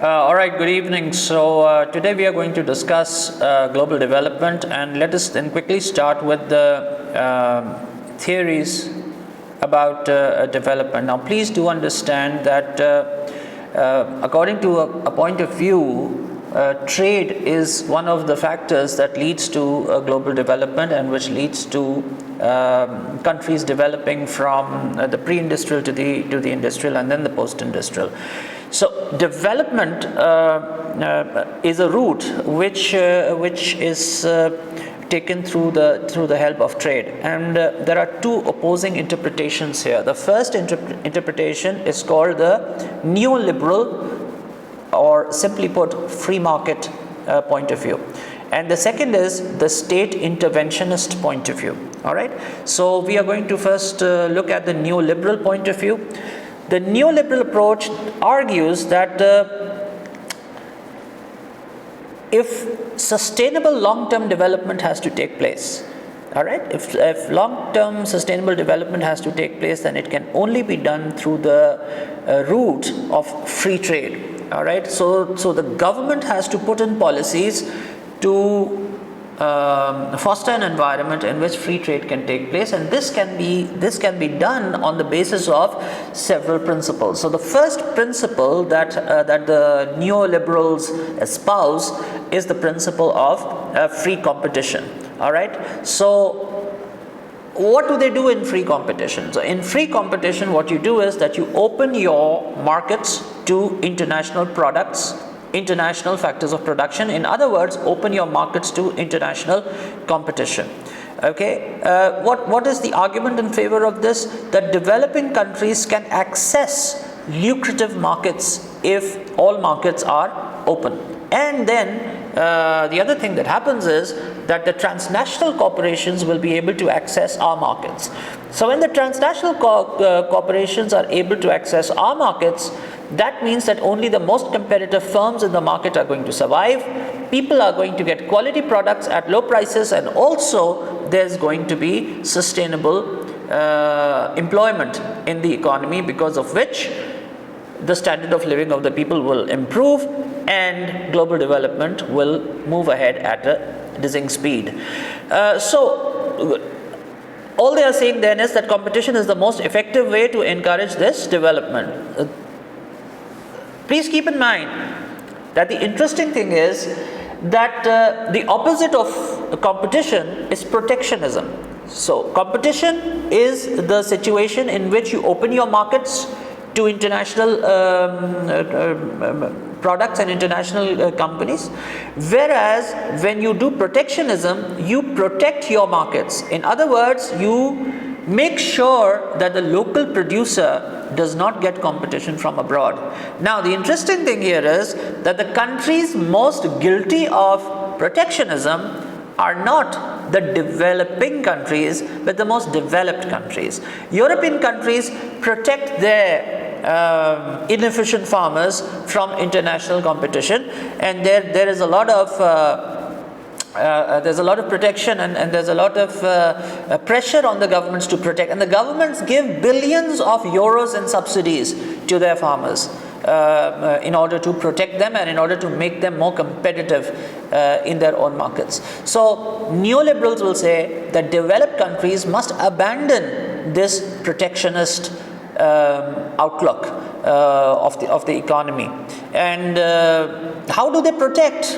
All right, good evening. So today we are going to discuss global development, and let us then quickly start with the theories about development. Now, please do understand that according to a point of view, trade is one of the factors that leads to global development and which leads to countries developing from the pre-industrial to the industrial and then the post-industrial. So development is a route which is taken through the help of trade, and there are two opposing interpretations here. The first interpretation is called the neoliberal, or simply put, free market point of view, and the second is the state interventionist point of view. All right, so we are going to first look at the neoliberal point of view. The neoliberal approach argues that if sustainable long-term development has to take place, all right, if long-term sustainable development has to take place, then it can only be done through the route of free trade. All right, so the government has to put in policies to foster an environment in which free trade can take place, and this can be done on the basis of several principles. So the first principle that the neoliberals espouse is the principle of free competition. All right, so what do they do in free competition? So in free competition, what you do is that you open your markets to international products, international factors of production. In other words, open your markets to international competition. Okay, what is the argument in favor of this? That developing countries can access lucrative markets if all markets are open. And then the other thing that happens is that the transnational corporations will be able to access our markets. So when the transnational corporations are able to access our markets, that means that only the most competitive firms in the market are going to survive. People are going to get quality products at low prices, and also there's going to be sustainable employment in the economy, because of which the standard of living of the people will improve and global development will move ahead at a dizzying speed. So all they are saying then is that competition is the most effective way to encourage this development. Please keep in mind that the interesting thing is that the opposite of competition is protectionism. So competition is the situation in which you open your markets to international products and international companies, whereas when you do protectionism, you protect your markets. In other words, you make sure that the local producer does not get competition from abroad. Now, the interesting thing here is that the countries most guilty of protectionism are not the developing countries, but the most developed countries. European countries protect their inefficient farmers from international competition, and there is a lot of there's a lot of protection, and there's a lot of pressure on the governments to protect, and the governments give billions of euros in subsidies to their farmers in order to protect them and in order to make them more competitive in their own markets. So neoliberals will say that developed countries must abandon this protectionist outlook of the economy. And how do they protect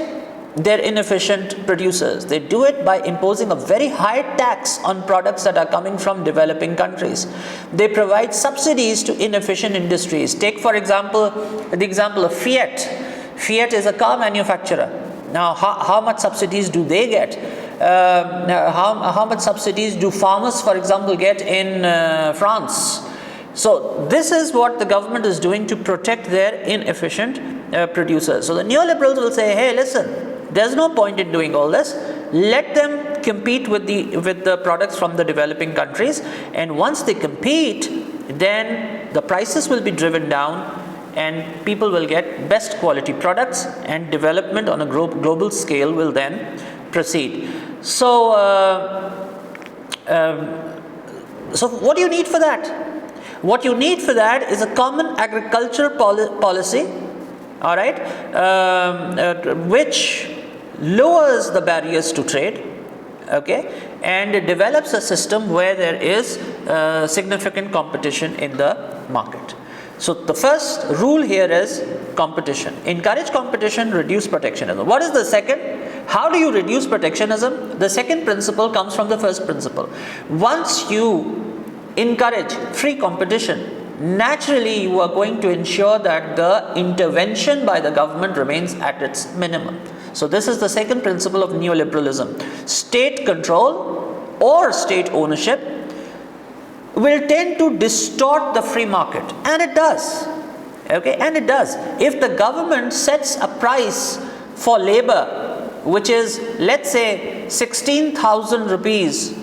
their inefficient producers? They do it by imposing a very high tax on products that are coming from developing countries. They provide subsidies to inefficient industries. Take, for example, the example of Fiat. Fiat is a car manufacturer. Now, how much subsidies do they get? How much subsidies do farmers, for example, get in France? So this is what the government is doing to protect their inefficient producers. So the neoliberals will say, hey, listen, there's no point in doing all this. Let them compete with the products from the developing countries, and once they compete, then the prices will be driven down and people will get best quality products, and development on a global scale will then proceed. So what do you need for that? What you need for that is a common agricultural policy, all right, which lowers the barriers to trade, okay, and it develops a system where there is significant competition in the market. So the first rule here is competition. Encourage competition, reduce protectionism. What is the second? How do you reduce protectionism? The second principle comes from the first principle. Once you encourage free competition, naturally you are going to ensure that the intervention by the government remains at its minimum. So this is the second principle of neoliberalism. State control or state ownership will tend to distort the free market, and it does, okay, and it does. If the government sets a price for labor which is, let's say, 16,000 rupees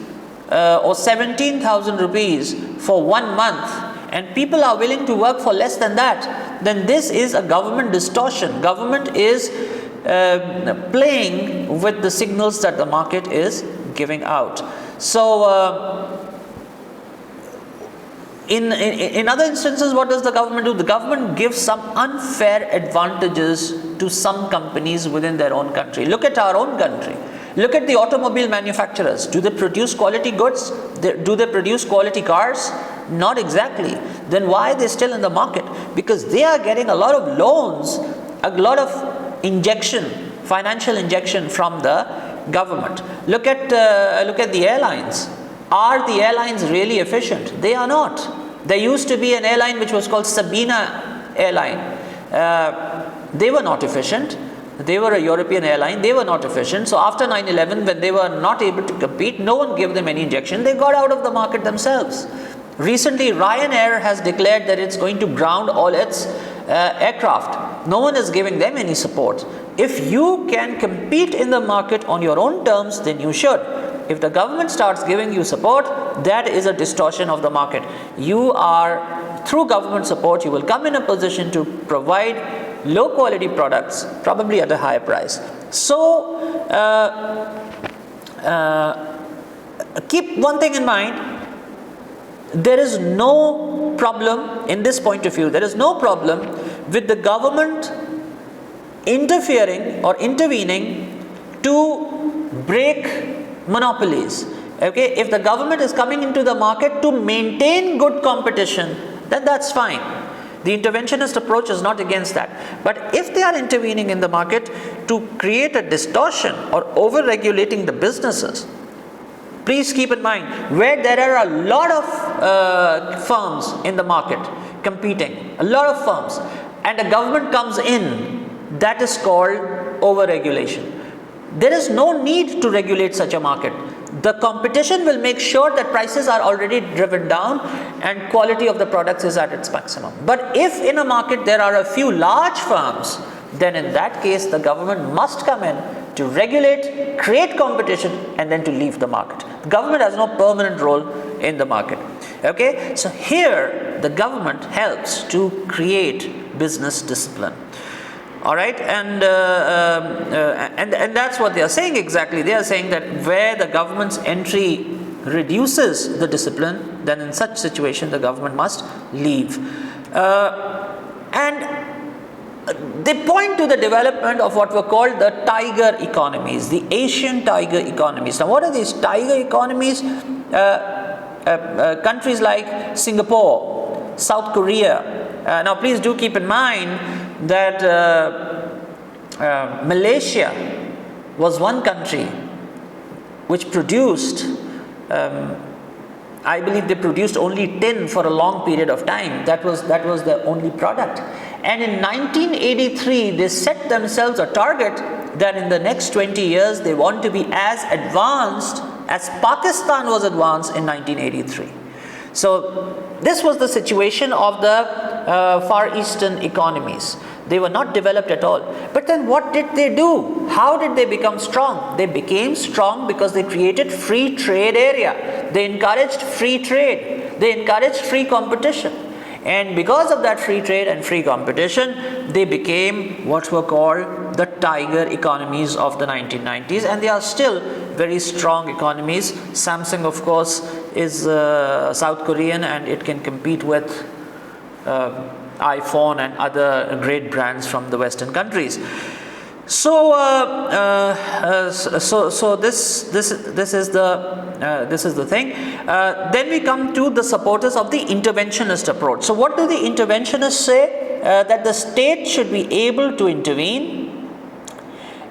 or 17,000 rupees for 1 month, and people are willing to work for less than that, then this is a government distortion. Government is playing with the signals that the market is giving out. So in other instances, what does the government do? The government gives some unfair advantages to some companies within their own country. Look at our own country. Look at the automobile manufacturers. Do they produce quality goods? Do they produce quality cars? Not exactly. Then why are they still in the market? Because they are getting a lot of loans, a lot of injection, financial injection from the government. Look at the airlines. Are the airlines really efficient? They are not. There used to be an airline which was called Sabina Airline. They were not efficient. They were a European airline. They were not efficient. So after 9/11, when they were not able to compete, no one gave them any injection. They got out of the market themselves. Recently, Ryanair has declared that it's going to ground all its aircraft. No one is giving them any support. If you can compete in the market on your own terms, then you should. If the government starts giving you support, that is a distortion of the market. You are, through government support, you will come in a position to provide low quality products, probably at a higher price. So keep one thing in mind. There is no problem in this point of view. There is no problem with the government interfering or intervening to break monopolies. Okay, if the government is coming into the market to maintain good competition, then that's fine. The interventionist approach is not against that. But if they are intervening in the market to create a distortion or over-regulating the businesses, please keep in mind, where there are a lot of firms in the market competing, a lot of firms, and the government comes in, that is called over-regulation. There is no need to regulate such a market. The competition will make sure that prices are already driven down and quality of the products is at its maximum. But if in a market there are a few large firms, then in that case the government must come in to regulate, create competition, and then to leave the market. The government has no permanent role in the market. Okay, so here the government helps to create business discipline. All right, and that's what they are saying exactly. They are saying that where the government's entry reduces the discipline, then in such situation the government must leave. And they point to the development of what were called the tiger economies, the Asian tiger economies. Now, what are these tiger economies? Countries like Singapore, South Korea. Now, please do keep in mind that Malaysia was one country which produced, I believe they produced only tin for a long period of time. That was the only product. And in 1983, they set themselves a target that in the next 20 years, they want to be as advanced as Pakistan was advanced in 1983. So this was the situation of the Far Eastern economies. They were not developed at all. But then what did they do? How did they become strong? They became strong because they created free trade area. They encouraged free trade. They encouraged free competition. And because of that free trade and free competition, they became what were called the tiger economies of the 1990s. And they are still very strong economies. Samsung, of course, is South Korean, and it can compete with iPhone and other great brands from the Western countries. So, this is the thing. Then we come to the supporters of the interventionist approach. So, what do the interventionists say? That the state should be able to intervene.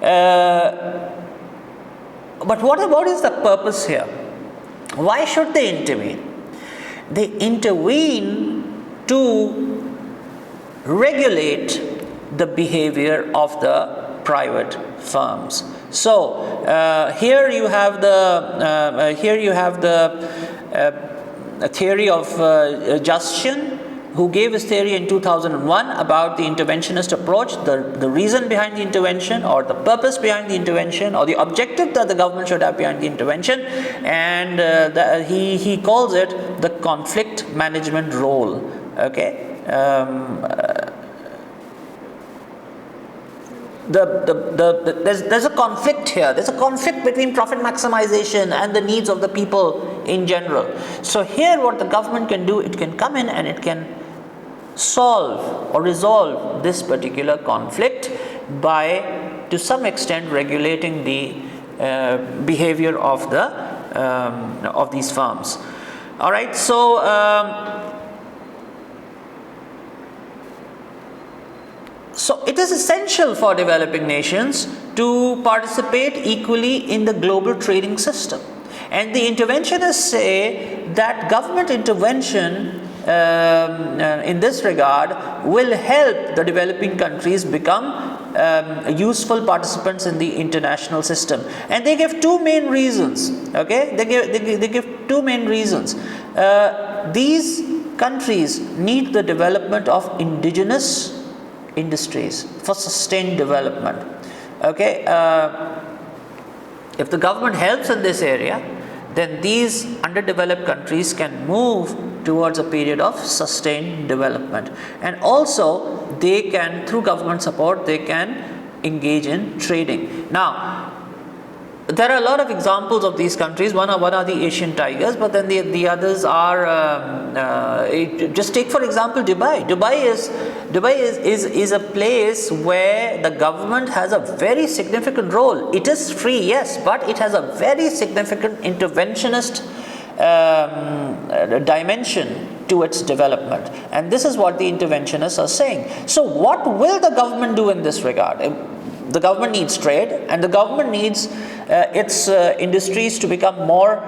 But what is the purpose here? Why should they intervene? They intervene to regulate the behavior of the private firms. So here you have the theory of Justin, who gave his theory in 2001 about the interventionist approach, the reason behind the intervention, or the purpose behind the intervention, or the objective that the government should have behind the intervention, and he calls it the conflict management role. Okay. There's a conflict here. There's a conflict between profit maximization and the needs of the people in general. So here what the government can do, it can come in and it can solve or resolve this particular conflict by, to some extent, regulating the behavior of these firms. All right. So So it is essential for developing nations to participate equally in the global trading system. And the interventionists say that government intervention in this regard will help the developing countries become useful participants in the international system. And they give two main reasons. Okay, they give two main reasons. These countries need the development of indigenous industries for sustained development. Okay, if the government helps in this area, then these underdeveloped countries can move towards a period of sustained development, and also they can, through government support, they can engage in trading. Now, there are a lot of examples of these countries. One are the Asian tigers, but then the others are just take for example Dubai. Dubai is a place where the government has a very significant role. It is free, yes, but it has a very significant interventionist dimension to its development, and this is what the interventionists are saying. So what will the government do in this regard? The government needs trade, and the government needs its industries to become more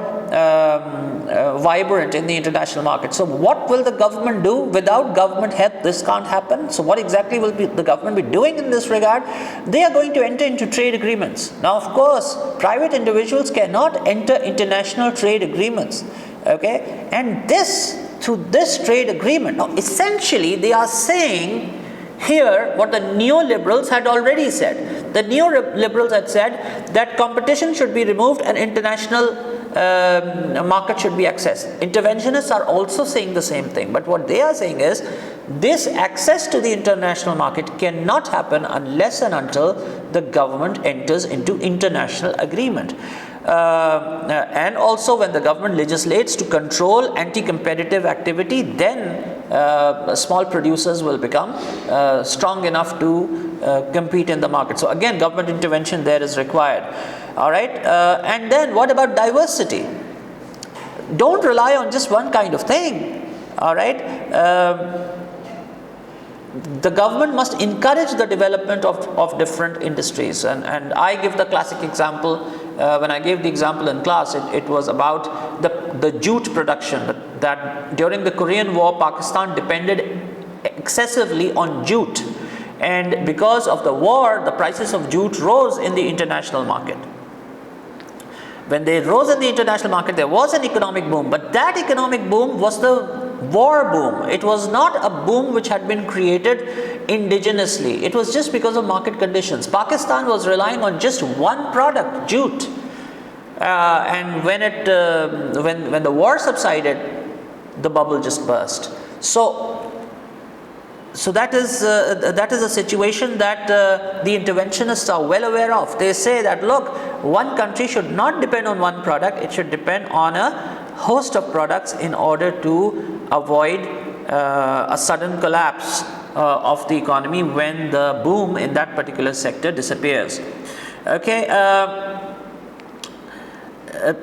vibrant in the international market. So what will the government do? Without government help, this can't happen. So what exactly will the government be doing in this regard? They are going to enter into trade agreements. Now, of course, private individuals cannot enter international trade agreements. Okay, and through this trade agreement, now essentially they are saying here what the neoliberals had already said. The neoliberals had said that competition should be removed and international market should be accessed. Interventionists are also saying the same thing, but what they are saying is this access to the international market cannot happen unless and until the government enters into international agreement. And also when the government legislates to control anti-competitive activity, then small producers will become strong enough to compete in the market. So again, government intervention there is required. All right, and then what about diversity? Don't rely on just one kind of thing. All right, the government must encourage the development of different industries, and I give the classic example. When I gave the example in class, it was about the jute production, that during the Korean War, Pakistan depended excessively on jute, and because of the war, the prices of jute rose in the international market. When they rose in the international market, there was an economic boom, but that economic boom was the war boom. It was not a boom which had been created indigenously. It was just because of market conditions. Pakistan was relying on just one product, jute, and when the war subsided, the bubble just burst. So that is a situation that the interventionists are well aware of. They say that, look, one country should not depend on one product, it should depend on a host of products in order to avoid a sudden collapse of the economy when the boom in that particular sector disappears. Okay.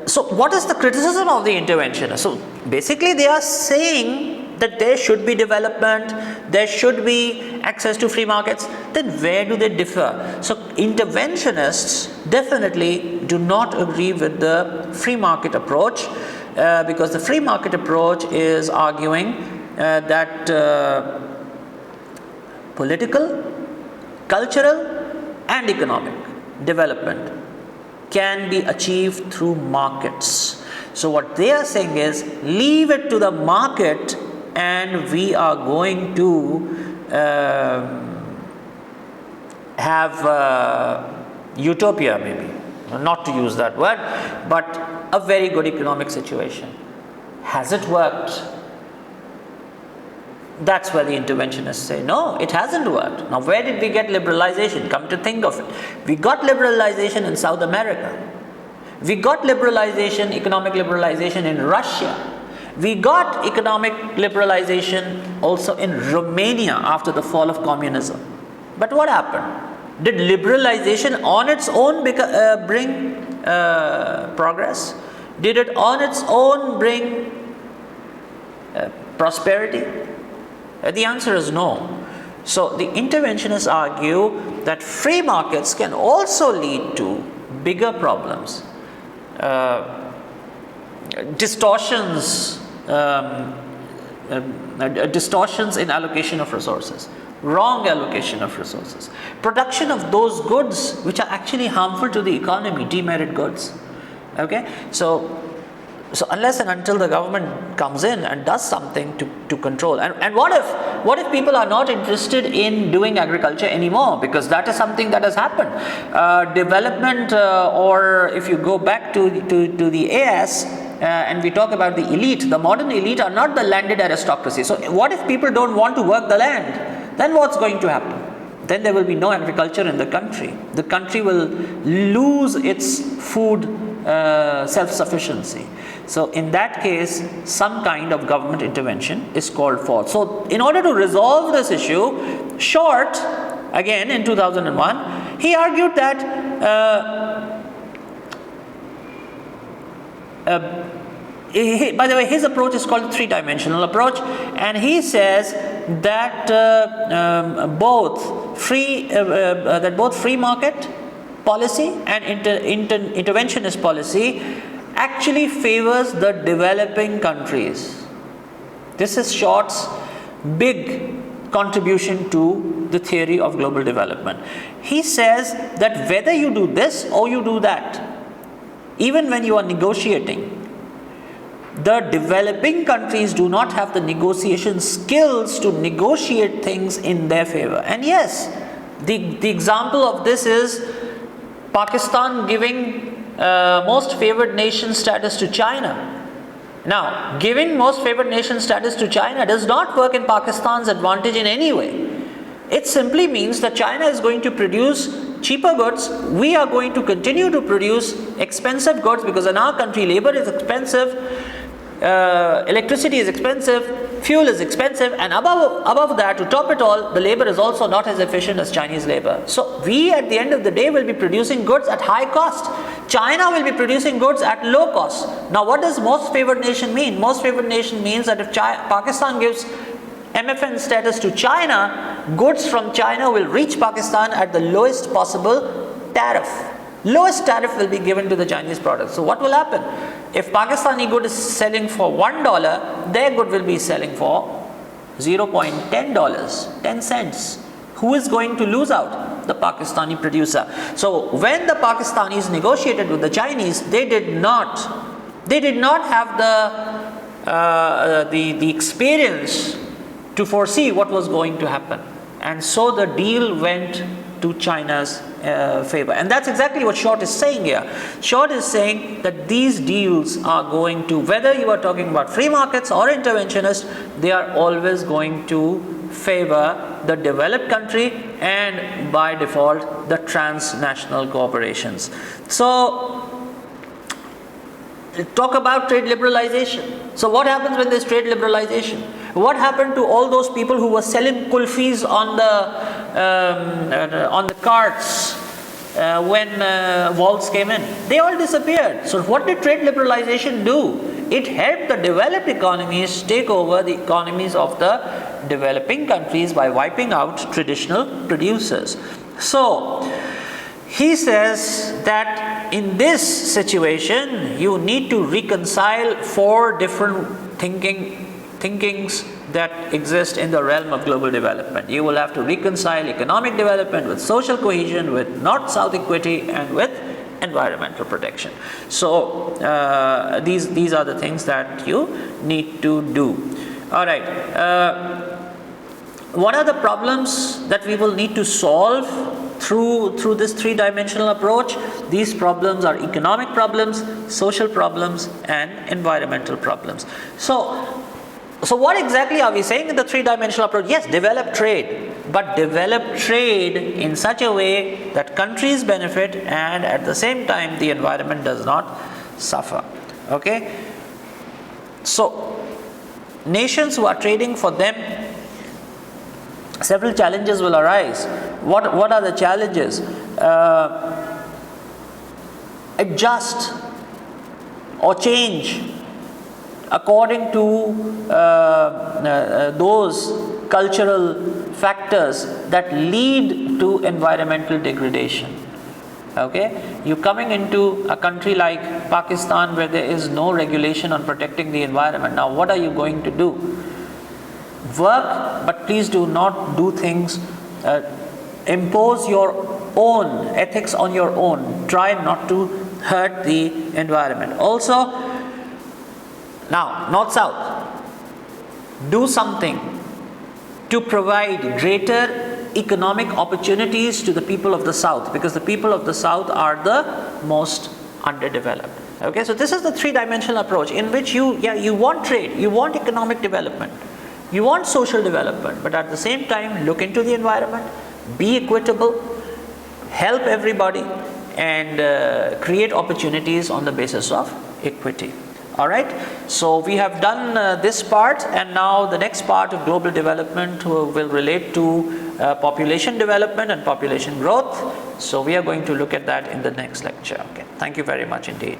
So what is the criticism of the interventionists? So basically they are saying that there should be development, there should be access to free markets. Then where do they differ? So interventionists definitely do not agree with the free market approach, because the free market approach is arguing that political, cultural and economic development can be achieved through markets. So what they are saying is, leave it to the market and we are going to have utopia, maybe, not to use that word, but a very good economic situation. Has it worked? That's where the interventionists say, no, it hasn't worked. Now, where did we get liberalization? Come to think of it, we got liberalization in South America. We got liberalization, economic liberalization in Russia. We got economic liberalization also in Romania after the fall of communism. But what happened? Did liberalization on its own bring progress? Did it on its own bring prosperity? The answer is no. So the interventionists argue that free markets can also lead to bigger problems, distortions in allocation of resources, wrong allocation of resources, production of those goods which are actually harmful to the economy, demerit goods. Okay, so unless and until the government comes in and does something to control, and what if people are not interested in doing agriculture anymore, because that is something that has happened. Development, or if you go back to the AS, and we talk about the elite, the modern elite are not the landed aristocracy. So what if people don't want to work the land? Then what's going to happen? Then there will be no agriculture in the country. The country will lose its food self-sufficiency. So in that case, some kind of government intervention is called for. So in order to resolve this issue, Short, again in 2001, he argued that by the way, his approach is called the three-dimensional approach, and he says that both free market policy and interventionist policy actually favors the developing countries. This is Short's big contribution to the theory of global development. He says that whether you do this or you do that, even when you are negotiating, the developing countries do not have the negotiation skills to negotiate things in their favor. And yes, the example of this is Pakistan giving most favored nation status to China. Now, giving most favored nation status to China does not work in Pakistan's advantage in any way. It simply means that China is going to produce cheaper goods. We are going to continue to produce expensive goods, because in our country labor is expensive, electricity is expensive, fuel is expensive, and above that, to top it all, the labor is also not as efficient as Chinese labor. So we at the end of the day will be producing goods at high cost. China will be producing goods at low cost. Now what does most favored nation mean? Most favored nation means that if Pakistan gives MFN status to China, goods from China will reach Pakistan at the lowest possible tariff. Lowest tariff will be given to the Chinese product. So what will happen? If Pakistani good is selling for $1, their good will be selling for $0.10, 10 cents. Who is going to lose out? The Pakistani producer. So when the Pakistanis negotiated with the Chinese, they did not have the experience to foresee what was going to happen, and so the deal went to China's favor. And that's exactly what Short is saying here. Short is saying that these deals are going to, whether you are talking about free markets or interventionist, they are always going to favor the developed country, and by default the transnational corporations. So talk about trade liberalization. So what happens when there's trade liberalization? What happened to all those people who were selling kulfis on the carts when walls came in? They all disappeared. So what did trade liberalization do? It helped the developed economies take over the economies of the developing countries by wiping out traditional producers. So he says that in this situation, you need to reconcile 4 different thinkings that exist in the realm of global development. You will have to reconcile economic development with social cohesion, with North-South equity, and with environmental protection. So these are the things that you need to do. All right. What are the problems that we will need to solve through this 3-dimensional approach? These problems are economic problems, social problems, and environmental problems. So what exactly are we saying in the 3-dimensional approach? Yes, develop trade, but develop trade in such a way that countries benefit and at the same time the environment does not suffer. Okay? So nations who are trading, for them several challenges will arise. What are the challenges? Adjust or change according to those cultural factors that lead to environmental degradation. Okay, you coming into a country like Pakistan where there is no regulation on protecting the environment. Now what are you going to do? Work, but please do not do things, impose your own ethics on your own. Try not to hurt the environment. Also, now, North-South, do something to provide greater economic opportunities to the people of the South, because the people of the South are the most underdeveloped. Okay, so this is the 3-dimensional approach in which you want trade, you want economic development, you want social development, but at the same time look into the environment, be equitable, help everybody, and create opportunities on the basis of equity. All right, so we have done this part, and now the next part of global development will relate to population development and population growth. So we are going to look at that in the next lecture. Okay, thank you very much indeed.